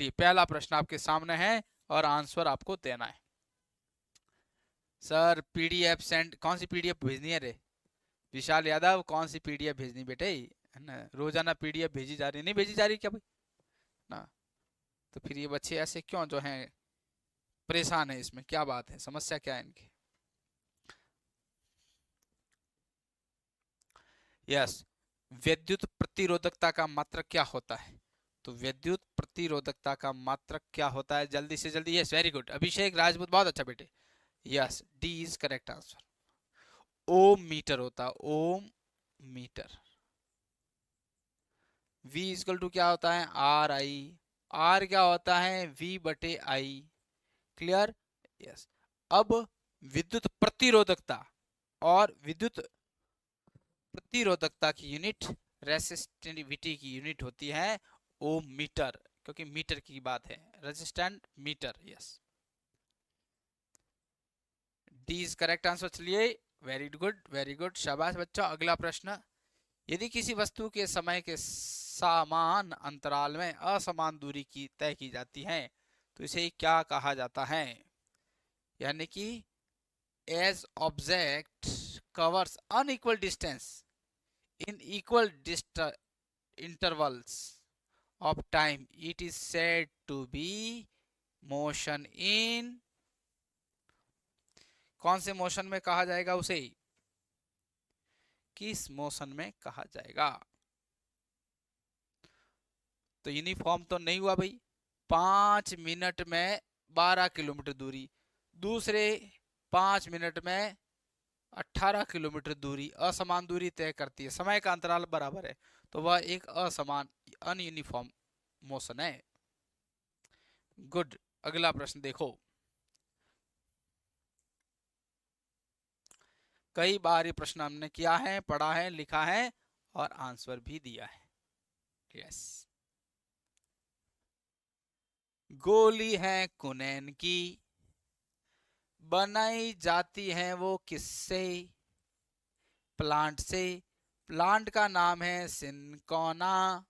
चलिए पहला प्रश्न आपके सामने है और आंसर आपको देना है। सर पीडीएफ सेंड, कौन सी पीडीएफ भेजनी है रे विशाल यादव, कौन सी पीडीएफ भेजनी बेटे, है ना? रोजाना पीडीएफ भेजी जा रही, नहीं भेजी जा रही क्या भाई ना? तो फिर ये बच्चे ऐसे क्यों जो हैं परेशान है, इसमें क्या बात है, समस्या क्या है इनकी? यस, विद्युत प्रतिरोधकता का मात्रक क्या होता है? तो विद्युत प्रतिरोधकता का मात्रक क्या होता है, जल्दी से जल्दी। Yes, very good Abhishek Rajput, बहुत अच्छा बेटे। Yes, D is correct answer. Ohm meter होता है, ohm meter. V equal to क्या होता है, आर आई। आर क्या होता है, V बटे आई। क्लियर? यस। अब विद्युत प्रतिरोधकता और विद्युत प्रतिरोधकता की यूनिट रेसिस्टिविटी की यूनिट होती है ओम मीटर, क्योंकि मीटर की बात है, resistant meter. Yes, D is correct answer. चलिए वेरी गुड, वेरी गुड, शाबाश बच्चों। अगला प्रश्न, यदि किसी वस्तु के समय के समान अंतराल में असमान दूरी की तय की जाती है तो इसे क्या कहा जाता है? यानी कि as object covers unequal distance in equal intervals of time, it is said to be motion in, कौन से मोशन में कहा जाएगा उसे, किस मोशन में कहा जाएगा? तो यूनिफॉर्म तो नहीं हुआ भाई। 5 मिनट में 12 किलोमीटर दूरी, दूसरे 5 मिनट में 18 किलोमीटर दूरी, असमान दूरी तय करती है, समय का अंतराल बराबर है, तो वह एक असमान अनयूनिफॉर्म मोशन है। गुड, अगला प्रश्न देखो। कई बार ये प्रश्न हमने किया है, पढ़ा है, लिखा है और आंसर भी दिया है। यस, गोली है कुनैन की, बनाई जाती है वो किससे? प्लांट से। प्लांट का नाम है सिनकोना।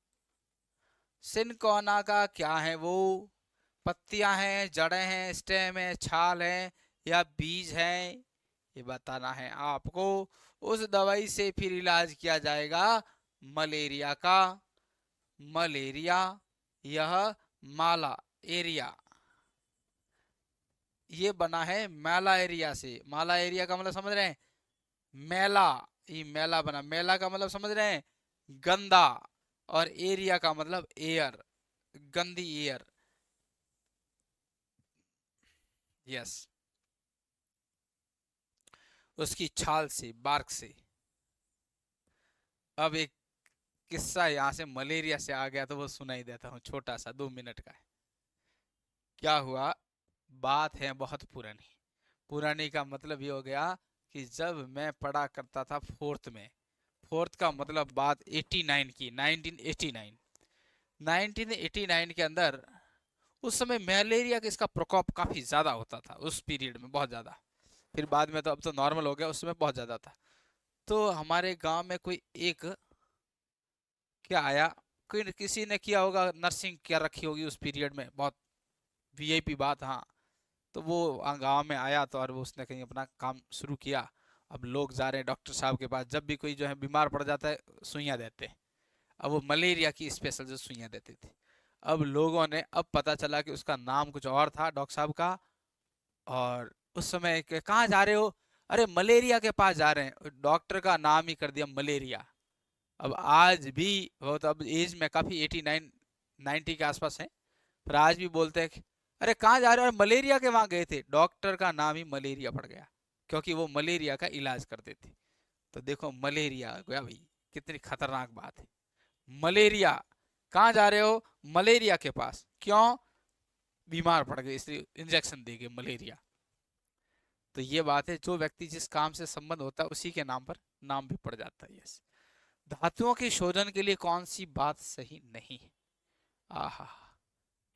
सिनकोना का क्या है वो? पत्तियां हैं, जड़ें हैं, स्टेम है, छाल है या बीज है, ये बताना है आपको। उस दवाई से फिर इलाज किया जाएगा मलेरिया का। मलेरिया, यह माला एरिया, ये बना है मैला एरिया से। माला एरिया का मतलब समझ रहे हैं, मैला, ये मैला बना, मैला का मतलब समझ रहे हैं गंदा, और एरिया का मतलब एयर, गंदी एयर। यस, उसकी छाल से, बार्क से। अब एक किस्सा यहाँ से मलेरिया से आ गया तो वो सुनाई देता हूँ, छोटा सा 2 मिनट का है। क्या हुआ, बात है बहुत पुरानी। पुरानी का मतलब ये हो गया कि जब मैं पढ़ा करता था फोर्थ में, फोर्थ का मतलब बात 89 की, 1989। 1989 के अंदर उस समय मलेरिया का इसका प्रकोप काफी ज्यादा होता था, उस पीरियड में बहुत ज्यादा। फिर बाद में तो अब तो नॉर्मल हो गया, उस समय बहुत ज्यादा था। तो हमारे गांव में कोई एक क्या आया, कोई किसी ने किया होगा, नर्सिंग क्या रखी होगी उस पीरियड में, बहुत वीआईपी बात, हाँ। तो वो गांव में आया तो, और वो उसने कहीं अपना काम शुरू किया। अब लोग जा रहे हैं डॉक्टर साहब के पास, जब भी कोई जो है बीमार पड़ जाता है सुइयां देते हैं। अब वो मलेरिया की स्पेशल जो सुइयां देते थे। अब लोगों ने, अब पता चला कि उसका नाम कुछ और था डॉक्टर साहब का, और उस समय कहाँ जा रहे हो, अरे मलेरिया के पास जा रहे हैं, डॉक्टर का नाम ही कर दिया मलेरिया। अब आज भी वो तो अब एज में काफी 89 90 के आसपास है, पर आज भी बोलते हैं कि अरे कहाँ जा रहे हो, मलेरिया के वहां गए थे, डॉक्टर का नाम ही मलेरिया पड़ गया, क्योंकि वो मलेरिया का इलाज करते थे। तो देखो मलेरिया गया भाई, कितनी खतरनाक बात है। मलेरिया, कहाँ जा रहे हो, मलेरिया के पास, क्यों, बीमार पड़ गए इसलिए इंजेक्शन दे गए मलेरिया। तो ये बात है, जो व्यक्ति जिस काम से संबंध होता है उसी के नाम पर नाम भी पड़ जाता है। यस, धातुओं के शोधन के लिए कौन सी बात सही नहीं है? आहा,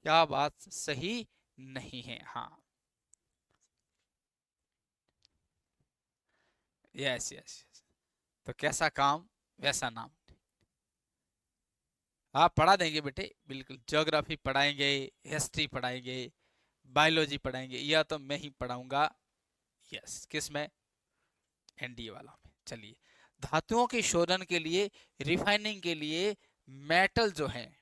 क्या बात सही नहीं है? हाँ, यस यस यस, तो कैसा काम वैसा नाम। हाँ पढ़ा देंगे बेटे, बिल्कुल। ज्योग्राफी पढ़ाएंगे, हिस्ट्री पढ़ाएंगे, बायोलॉजी पढ़ाएंगे, यह तो मैं ही पढ़ाऊंगा। यस, किस में? एनडीए वाला में। चलिए, धातुओं के शोधन के लिए, रिफाइनिंग के लिए मेटल जो है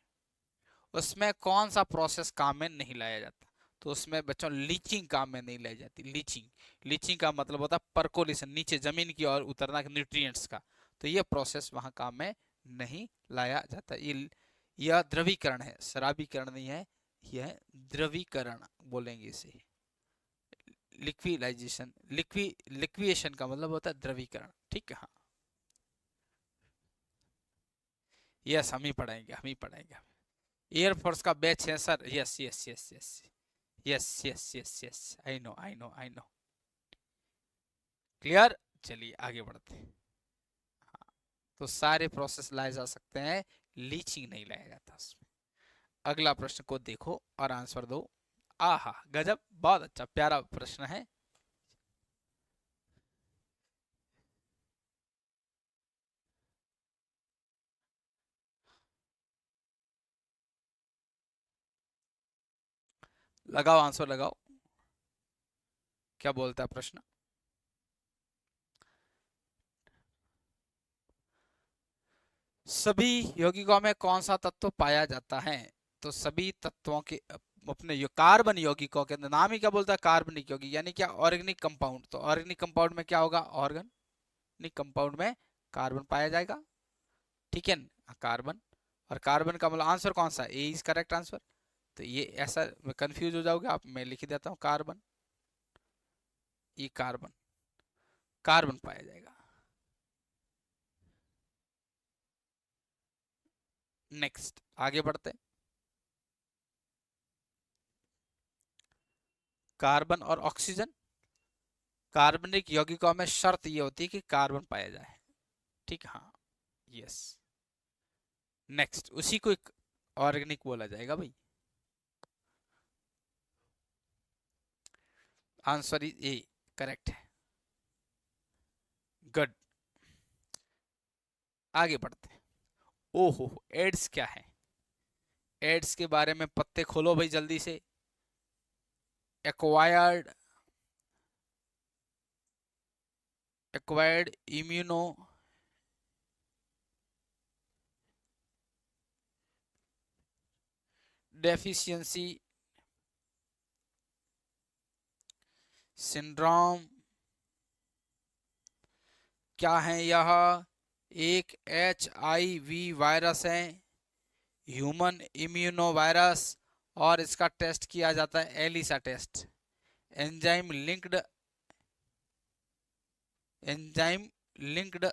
उसमें कौन सा प्रोसेस काम में नहीं लाया जाता? तो उसमें बच्चों लीचिंग काम में नहीं लाई जाती। लीचिंग, लीचिंग का मतलब होता है परकोलेशन, नीचे जमीन की ओर उतरना न्यूट्रिएंट्स का। तो ये प्रोसेस वहां काम में नहीं लाया जाता। यह द्रवीकरण है, शराबीकरण नहीं है, यह द्रवीकरण बोलेंगे इसे। लिक्विलाइजेशन, लिक्विएशन का मतलब होता है द्रवीकरण, ठीक है। हाँ, यस, हम ही पढ़ाएंगे, हम ही पढ़ाएंगे। एयरफोर्स का बैच है sir. Yes yes yes yes yes yes yes yes, I know I know I know. Clear? चलिए आगे बढ़ते हैं। हाँ, तो सारे प्रोसेस लाए जा सकते हैं, लीचिंग नहीं लाया जाता उसमें। अगला प्रश्न को देखो और आंसर दो। आहा, गजब, बहुत अच्छा प्यारा प्रश्न है। लगाओ आंसर, लगाओ। क्या बोलता है प्रश्न? सभी यौगिकों में कौन सा तत्व पाया जाता है? तो सभी तत्वों के अपने कार्बन यौगिकों के नाम ही क्या बोलता है? कार्बनिक यौगिक, यानी क्या? Organic compound. तो ऑर्गेनिक कंपाउंड में क्या होगा? ऑर्गेनिक कंपाउंड में कार्बन पाया जाएगा, ठीक है ना? कार्बन, और कार्बन का मतलब आंसर कौन सा? ए इज करेक्ट आंसर। तो ये ऐसा कंफ्यूज हो जाओगे आप, मैं लिख देता हूँ कार्बन, ई कार्बन, कार्बन पाया जाएगा। नेक्स्ट, आगे बढ़ते हैं। कार्बन और ऑक्सीजन, कार्बनिक यौगिकों में शर्त ये होती है कि कार्बन पाया जाए, ठीक है। हाँ, यस। नेक्स्ट, उसी को एक ऑर्गेनिक बोला जाएगा भाई। आंसर इज ए, करेक्ट है। गुड, आगे बढ़ते हैं। ओहो, एड्स क्या है? एड्स के बारे में पत्ते खोलो भाई जल्दी से। Acquired, acquired immunodeficiency syndrome, क्या है यह? एक HIV वायरस है, ह्यूमन इम्यूनो वायरस, और इसका टेस्ट किया जाता है ELISA test, enzyme linked, enzyme linked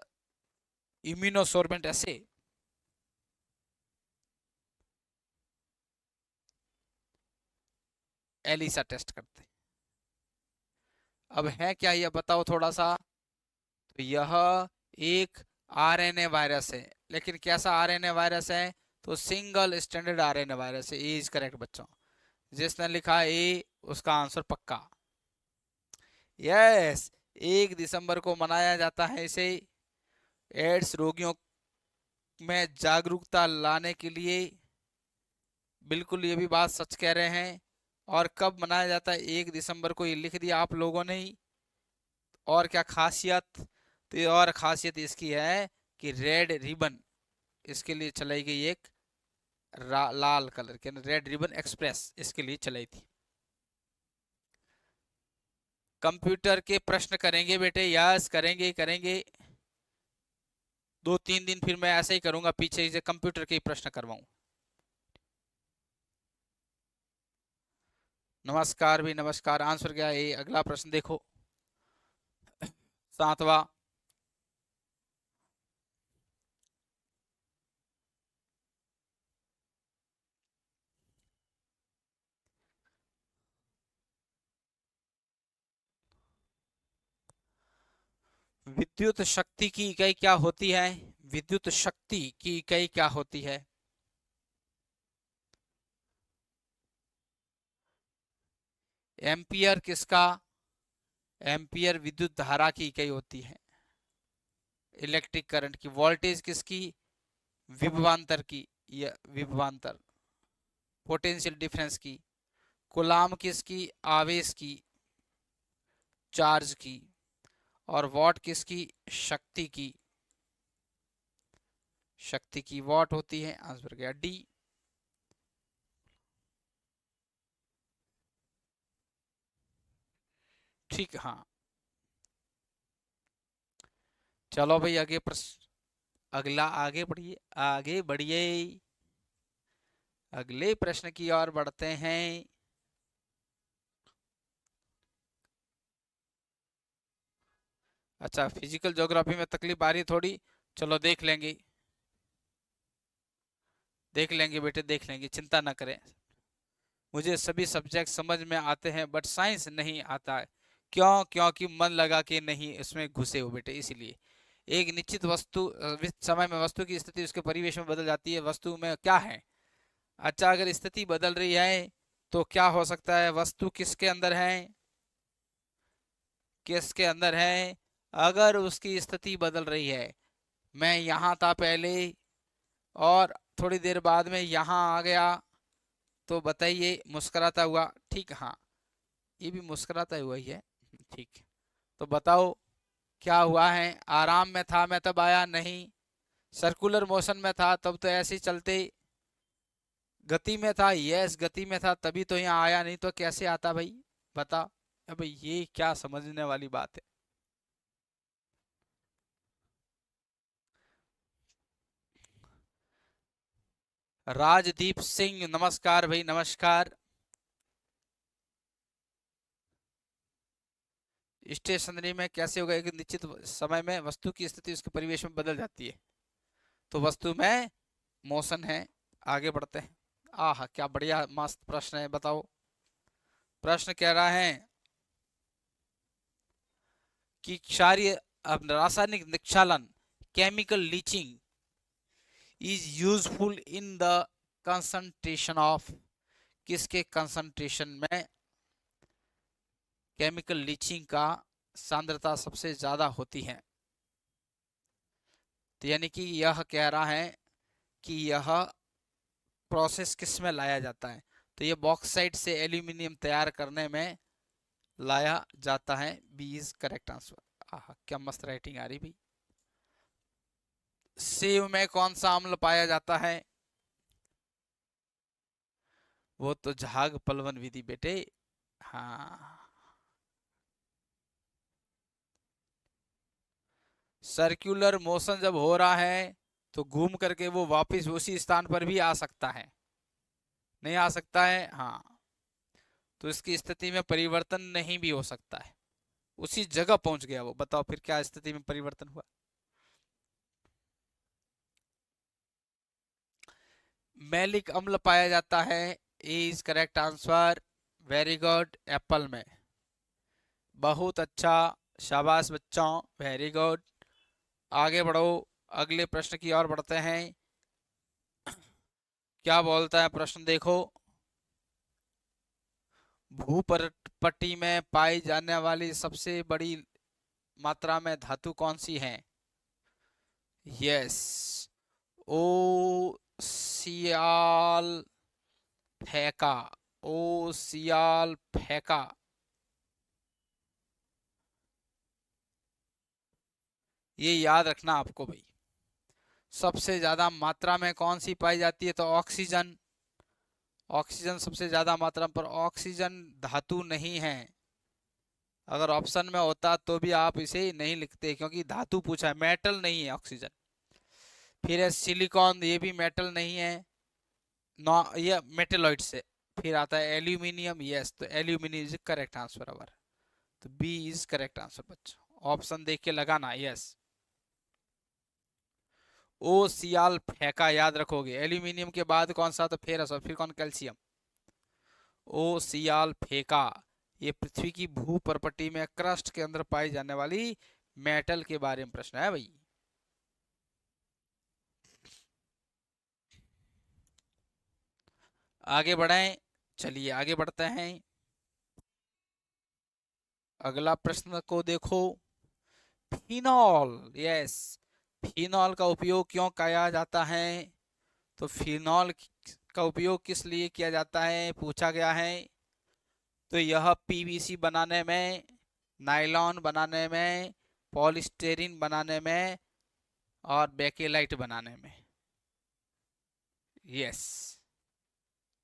immunosorbent ऐसे। एलिसा टेस्ट करते हैं। अब है क्या ये बताओ थोड़ा सा। तो यह एक RNA वायरस है, लेकिन कैसा RNA वायरस है? तो सिंगल स्टैंडर्ड RNA वायरस है। ए इज करेक्ट बच्चों, जिसने लिखा ए उसका आंसर पक्का। यस, 1 दिसंबर को मनाया जाता है इसे, एड्स रोगियों में जागरूकता लाने के लिए। बिल्कुल, ये भी बात सच कह रहे हैं। और कब मनाया जाता है? 1 दिसंबर को, ये लिख दिया आप लोगों ने ही। और क्या खासियत? तो ये और खासियत इसकी है कि रेड रिबन इसके लिए चलाई गई एक, लाल कलर के, रेड रिबन एक्सप्रेस इसके लिए चलाई थी। कंप्यूटर के प्रश्न करेंगे बेटे, यस करेंगे करेंगे। 2-3 दिन फिर मैं ऐसे ही करूंगा, पीछे से कंप्यूटर के ही प्रश्न करवाऊं। नमस्कार भी नमस्कार। आंसर क्या है? अगला प्रश्न देखो, 7वां। विद्युत शक्ति की इकाई क्या होती है? विद्युत शक्ति की इकाई क्या होती है? एम्पियर किसका? एम्पियर विद्युत धारा की इकाई होती है, इलेक्ट्रिक करंट की। वोल्टेज किसकी? विभवांतर की। या विभवांतर, पोटेंशियल डिफरेंस की, कूलाम किसकी, आवेश की, चार्ज की, और वॉट किसकी, शक्ति की, शक्ति की वॉट होती है। आंसर गया डी। ठीक, हाँ। चलो भाई आगे प्रश्न, अगला आगे बढ़िए, आगे बढ़िए, अगले प्रश्न की ओर बढ़ते हैं। अच्छा, फिजिकल ज्योग्राफी में तकलीफ आ रही थोड़ी, चलो देख लेंगे, देख लेंगे बेटे, देख लेंगे, चिंता ना करें। मुझे सभी सब्जेक्ट समझ में आते हैं बट साइंस नहीं आता है। क्यों? क्योंकि मन लगा के नहीं इसमें घुसे हो बेटे, इसीलिए। एक निश्चित वस्तु समय में वस्तु की स्थिति उसके परिवेश में बदल जाती है। वस्तु में क्या है? अच्छा, अगर स्थिति बदल रही है तो क्या हो सकता है? वस्तु किसके अंदर है, किसके अंदर है? अगर उसकी स्थिति बदल रही है, मैं यहाँ था पहले और थोड़ी देर बाद में यहाँ आ गया, तो बताइए, मुस्कुराता हुआ, ठीक, हाँ, ये भी मुस्कुराता हुआ ही है, ठीक। तो बताओ क्या हुआ है? आराम में था मैं तब आया नहीं, सर्कुलर मोशन में था तब तो ऐसे ही चलते, गति में था, यस गति में था तभी तो यहाँ आया, नहीं तो कैसे आता भाई, बता। अब ये क्या समझने वाली बात है? राजदीप सिंह, नमस्कार भाई, नमस्कार। स्टेशनरी में कैसे होगा? एक निश्चित समय में वस्तु की स्थिति उसके परिवेश में बदल जाती है, तो वस्तु में मोशन है। आगे बढ़ते हैं। आह, क्या बढ़िया मस्त प्रश्न है, बताओ। प्रश्न कह रहा है कि क्षारीय रासायनिक निक्षालन, chemical leaching is useful in the concentration of, किसके कंसंट्रेशन में केमिकल लीचिंग का सांद्रता सबसे ज्यादा होती है? तो यानी कि यह कह रहा है कि यह प्रोसेस किस में लाया जाता है? तो ये बॉक्साइट से एल्यूमिनियम तैयार करने में लाया जाता है। B is correct answer. Ah, क्या मस्त राइटिंग आ रही भाई। सेव में कौन सा अम्ल पाया जाता है? वो तो झाग पलवन विधि बेटे, हाँ। सर्कुलर मोशन जब हो रहा है तो घूम करके वो वापस उसी स्थान पर भी आ सकता है, नहीं आ सकता है? हाँ। तो इसकी स्थिति में परिवर्तन नहीं भी हो सकता है, उसी जगह पहुंच गया वो। बताओ फिर क्या स्थिति में परिवर्तन हुआ? मैलिक अम्ल पाया जाता है। A is correct answer, very good, apple में। बहुत अच्छा, शाबाश बच्चों, वेरी गुड। आगे बढ़ो, अगले प्रश्न की ओर बढ़ते हैं। क्या बोलता है प्रश्न, देखो। भूपटटी में पाई जाने वाली सबसे बड़ी मात्रा में धातु कौन सी है? यस, ओ सियाल फेंका, ओ सियाल फेंका। ये याद रखना आपको भाई। सबसे ज्यादा मात्रा में कौन सी पाई जाती है? तो ऑक्सीजन। ऑक्सीजन सबसे ज्यादा मात्रा पर, ऑक्सीजन धातु नहीं है। अगर ऑप्शन में होता तो भी आप इसे नहीं लिखते, क्योंकि धातु पूछा है, मेटल नहीं है ऑक्सीजन। फिर है सिलिकॉन, ये भी मेटल नहीं है, नॉ ये मेटेलॉइड से। फिर आता है एल्यूमिनियम, यस, तो एल्यूमिनियम इज करेक्ट आंसर अवर। तो बी इज करेक्ट आंसर बच्चों, ऑप्शन देख के लगाना, यस। ओ सियाल फेंका याद रखोगे, एल्यूमिनियम के बाद कौन सा? तो फेरस, और फिर कौन? कैल्शियम। ओ सियाल फेंका, ये पृथ्वी की भू परपटी में क्रस्ट के अंदर पाई जाने वाली मेटल के बारे में प्रश्न है भाई। आगे बढ़ें, चलिए आगे बढ़ते हैं। अगला प्रश्न को देखो। फिनॉल, यस, फिनॉल का उपयोग क्यों किया जाता है? तो फिनॉल का उपयोग किस लिए किया जाता है पूछा गया है। तो यह पीवीसी बनाने में, नायलॉन बनाने में, पॉलीस्टेरीन बनाने में और बेकेलाइट बनाने में। यस,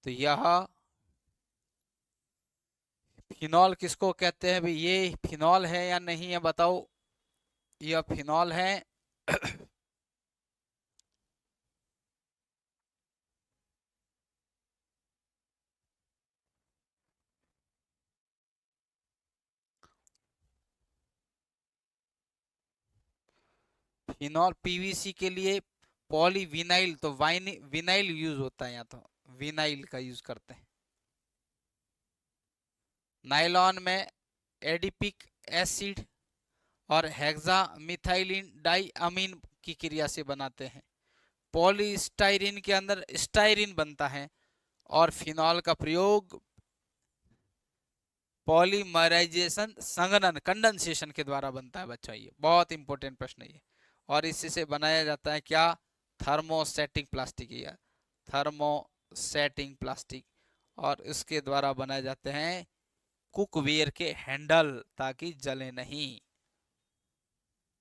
तो यह फिनॉल किसको कहते हैं भाई, ये फिनॉल है या नहीं है बताओ। यह फिनॉल है। फिनॉल पीवीसी के लिए पॉलीविनाइल, तो विनाइल यूज होता है, यहाँ तो विनाइल का यूज करते हैं। नायलॉन में एडिपिक एसिड और हेक्सा मिथाइलिन डाइअमीन की क्रिया से बनाते हैं। पॉलीस्टाइरिन के अंदर स्टाइरिन बनता है। और फिनॉल का प्रयोग पॉलीमराइजेशन, संघनन, कंडेंसेशन के द्वारा बनता है बच्चा। ये बहुत इंपॉर्टेंट प्रश्न है ये। और इससे बनाया जाता है क्या, थर्मोसेटिंग प्लास्टिक। या थर्मोसेटिंग प्लास्टिक। और इसके द्वारा बनाए जाते हैं कुकवेयर के हैंडल, ताकि जले नहीं।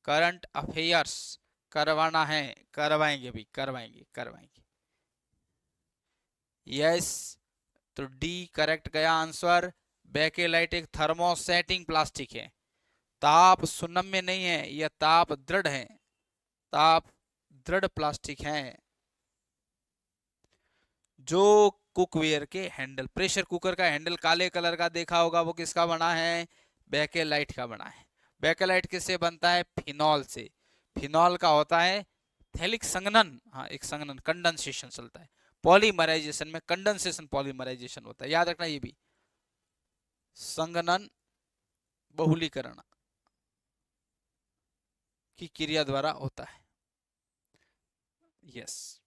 करंट अफेयर्स करवाना है, करवाएंगे भी, करवाएंगे करवाएंगे। यस, तो डी करेक्ट गया आंसर। बेकेलाइट एक थर्मोसेटिंग प्लास्टिक है, ताप सुनम्य नहीं है, यह ताप दृढ़ है, ताप दृढ़ प्लास्टिक है। जो कुकवेयर के हैंडल, प्रेशर कुकर का हैंडल काले कलर का देखा होगा, वो किसका बना है, बेकेलाइट का बना है। बेकेलाइट किससे बनता है, फिनॉल से। फिनॉल का होता है थैलिक संघनन, हाँ एक संघनन, कंडेंसेशन चलता है। पॉलीमराइजेशन में कंडेंसेशन पॉलीमराइजेशन होता है, याद रखना ये भी। संघनन बहुलीकरण की क्रिया द्वारा होता है। यस,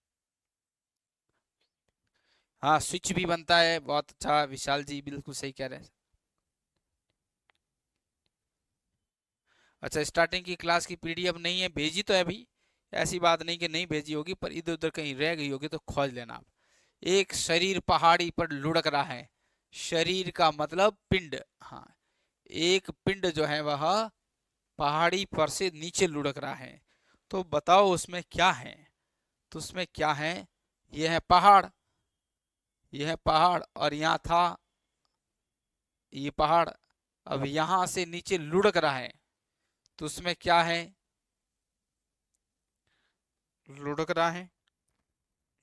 हाँ स्विच भी बनता है, बहुत अच्छा विशाल जी, बिल्कुल सही कह रहे हैं। अच्छा, स्टार्टिंग की क्लास की पीडीएफ नहीं है, भेजी तो है भाई, ऐसी बात नहीं कि नहीं भेजी होगी, पर इधर उधर कहीं रह गई होगी तो खोज लेना आप। एक शरीर पहाड़ी पर लुढ़क रहा है। शरीर का मतलब पिंड, हाँ एक पिंड जो है वह पहाड़ी पर से नीचे लुढ़क रहा है। तो बताओ उसमें क्या है। तो उसमें क्या है, यह है पहाड़, यह है पहाड़, और यहाँ था ये पहाड़, अब यहां से नीचे लुढ़क रहा है, तो उसमें क्या है, लुढ़क रहा है,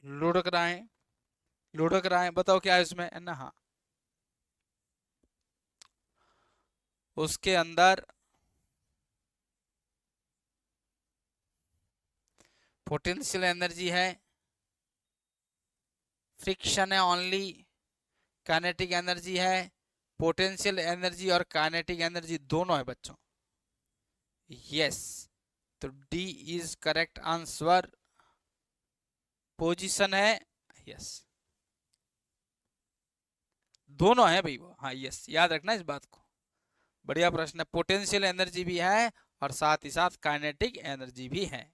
लुढ़क रहा है, लुढ़क रहा है, बताओ क्या है उसमें, है ना। हाँ, उसके अंदर पोटेंशियल एनर्जी है, फ्रिक्शन है ओनली, काइनेटिक एनर्जी है। पोटेंशियल एनर्जी और काइनेटिक एनर्जी दोनों है बच्चों। यस, तो D is correct answer. Position है, यस दोनों है भाई वो, हाँ यस, याद रखना इस बात को। बढ़िया प्रश्न है, पोटेंशियल एनर्जी भी है और साथ ही साथ काइनेटिक एनर्जी भी है।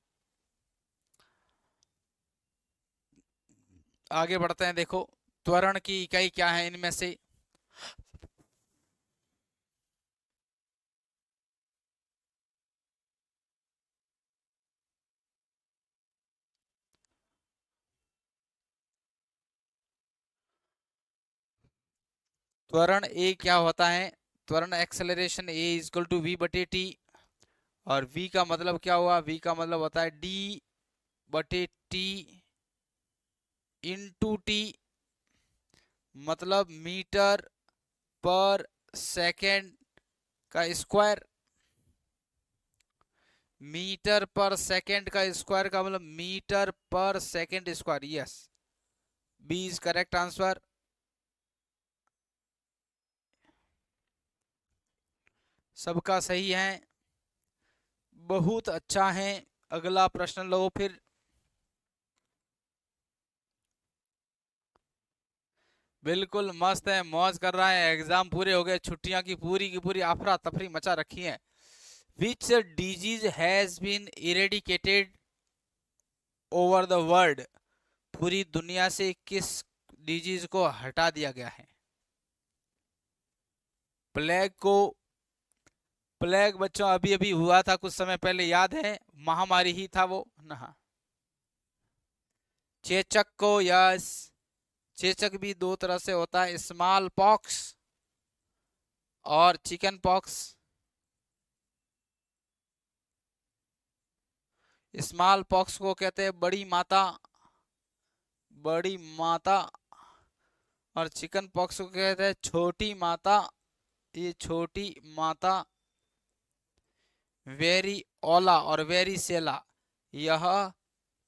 आगे बढ़ते हैं, देखो त्वरण की इकाई क्या है इनमें से। त्वरण ए क्या होता है, त्वरण acceleration A equal to V बटे टी। और v का मतलब क्या हुआ, v का मतलब होता है d बटे टी इंटू टी, मतलब मीटर पर सेकेंड का स्क्वायर। मीटर पर सेकेंड का स्क्वायर का मतलब मीटर पर second square. Yes, B is correct answer. सबका सही है, बहुत अच्छा है। अगला प्रश्न लो फिर। बिल्कुल मस्त है, मौज कर रहा है, एग्जाम पूरे हो गए, छुट्टियां की पूरी अफरा तफरी मचा रखी है। Which disease has been eradicated over the world, पूरी दुनिया से किस डिजीज को हटा दिया गया है? प्लेग को, प्लेग बच्चों अभी अभी हुआ था कुछ समय पहले, याद है? महामारी ही था वो ना। चेचक को, यस, चेचक भी दो तरह से होता है, स्मॉल पॉक्स और चिकन पॉक्स। स्मॉल पॉक्स को कहते हैं बड़ी माता, बड़ी माता, और चिकन पॉक्स को कहते हैं छोटी माता, ये छोटी माता। वेरी ओला और वेरीसेला, यह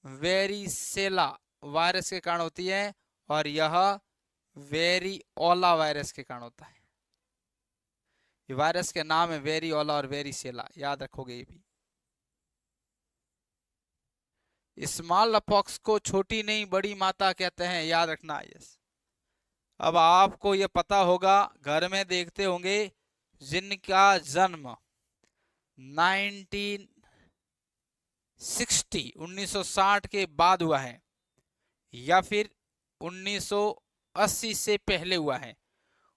वेरीसेला वायरस के कारण होती है और यह वेरीओला वायरस के कारण होता है। ये वायरस के नाम है वेरीओला और वेरीसेला, याद रखोगे ये भी। स्मॉल पॉक्स को छोटी नहीं बड़ी माता कहते हैं, याद रखना। यस, अब आपको ये पता होगा, घर में देखते होंगे जिनका जन्म 1960 के बाद हुआ है या फिर 1980 से पहले हुआ है,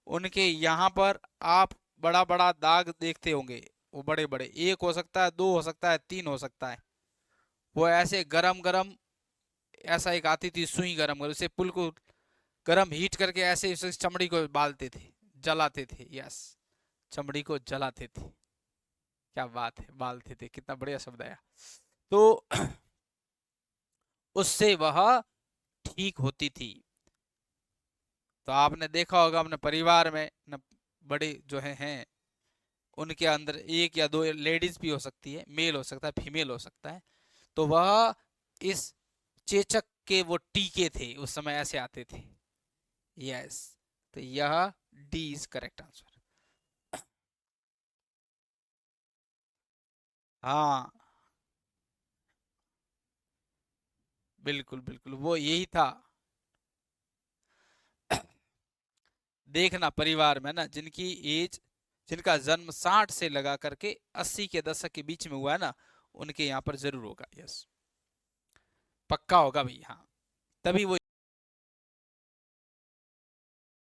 उनके यहाँ पर आप बड़ा बड़ा दाग देखते होंगे। वो बड़े बड़े, एक हो सकता है, दो हो सकता है, तीन हो सकता है। वो ऐसे गरम गरम, ऐसा एक आती थी सुई गरम गरम, उसे पुल को गरम हीट करके ऐसे उस चमड़ी को बालते थे, जलाते थे। यस, चमड़ी को जलाते थे, क्या बात है, बालते थे, कितना बढ़िया शब्द आया। तो उससे वह ठीक होती थी। तो आपने देखा होगा अपने परिवार में न, बड़े जो हैं उनके अंदर एक या दो लेडीज भी हो सकती है, मेल हो सकता है, फीमेल हो सकता है, तो वह इस चेचक के वो टीके थे, उस समय ऐसे आते थे। यस, तो यह डी इज करेक्ट आंसर। हाँ, बिल्कुल बिल्कुल, वो यही था। देखना परिवार में ना, जिनकी एज, जिनका जन्म 60 से लगा करके 80 के दशक के बीच में हुआ है ना, उनके यहाँ पर जरूर होगा। यस, पक्का होगा भाई, हाँ, तभी वो